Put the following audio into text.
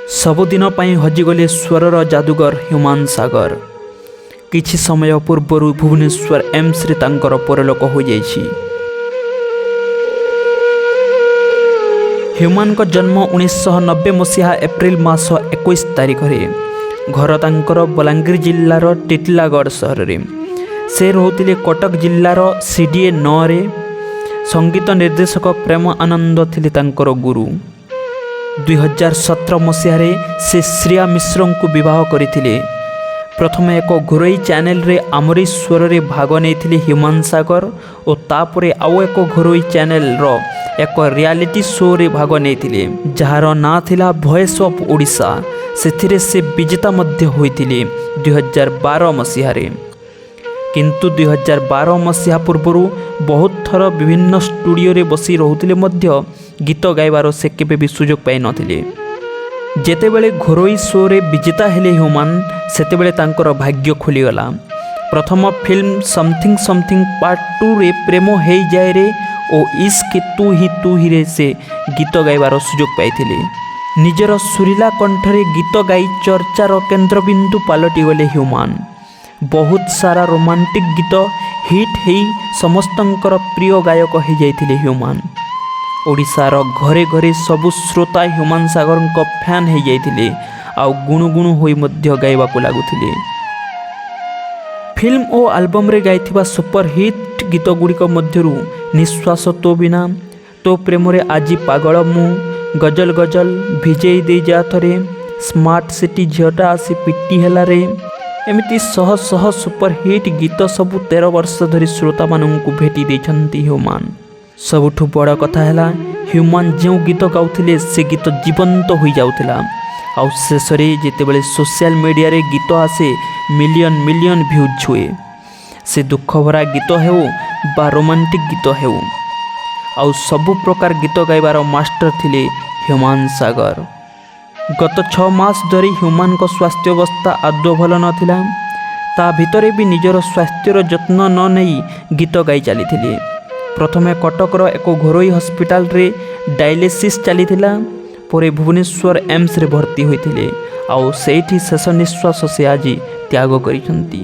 सबुदिन पाई हजिगले स्वरर जादूगर ह्यूमान सागर। किछि समय पूर्व भुवनेश्वर एम्स रे तांकर परलोक हो जाइछि। ह्यूमान को जन्म 1990 मसीहा एप्रिल मास 21 तारिख रे घर तांकर बलांगीर जिल्लार टिटलागढ़ सहर रे। से रोहुतिले कटक जिल्लार सीडीए 9 रे। संगीत निर्देशक प्रेम आनंद थिले तांकर गुरु। 2017 मसीह से श्रिया मिश्र को विवाह करथिले। प्रथम एक घरोई चैनल रे आमरी स्वर रे भाग नहीं ह्यूमान सागर और तापरे आउ एक घरोई चैनल रो एक रियलिटी शो रे भाग नहीं जार ना थिला वॉइस ऑफ ओडिशा। से विजेता मध्य होइथिले 2012 मसीह रे। किंतु 2012 मसीहा पूर्व बहुत थर विभिन्न स्टूडियो रे बसी रहउथिले मध्य गीत गाइबार से केबे भी सुजोग पाई नथिले। जेतेबेले घरोई शो रे विजेता हेले ह्यूमान सेतेबेले तांकर भाग्य खुलीगला। प्रथम फिल्म समथिंग समथिंग पार्ट 2 रे प्रेम हेई जाए रे ओ इश्क तू ही रे से गीत गाइबार सुजोग पाइथिले। निजर सुरीला कंठरे गीत गाई चर्चार केन्द्रबिंदु पालटि गले ह्यूमान। बहुत सारा रोमांटिक गीत हिट हेई समस्तंकर प्रिय गायक हो जाइथिले ह्यूमान। ओडिशार घरे घरे सबु श्रोता ह्यूमान सागर फैन हो जाइथिले आउ गुणुगुणु होई मध्य गाइबाकु लागुथिले। फिल्म और आल्बम रे गाइथिबा सुपर हिट गीत गुड़िक मध्यरु निश्वास तो बिना, तो प्रेम रे आजी पागल मु, गजल गजल, भिजेई दे जा थरे, स्मार्ट सिटी झियोटा आसी पिट्टी हेला रे, एमिति शह शह सुपर हिट गीत सबु 13 वर्ष धरी श्रोता माननकु भेटी देछंती ह्यूमान। सबुठु बड़ कथा हैला ह्यूमान जो गीत गाउथिले से गीत जीवंत हो जाउथिला। आउ शेषरे जेतेबेले सोशल मीडिया रे गीत आसे मिलियन मिलियन व्यूज छुए। से दुख भरा गीत हेउ बा रोमांटिक गीत हेउ आउ सबु प्रकार गीत गाइबार मास्टर थिले ह्यूमान सागर। गत 6 मास धरी ह्यूमान को स्वास्थ्य अवस्था आदौ भल नथिला। ता भितरे भी निजर स्वास्थ्यर जत्न न नहीं गीत गाई चली। प्रथमे कटकर एक घरोई हस्पिटाल रे डायलिसिस चली। परे भुवनेश्वर एम्स रे भर्ती होइथिले आउ सेठी शेष निश्वास से आज त्याग करिसंती।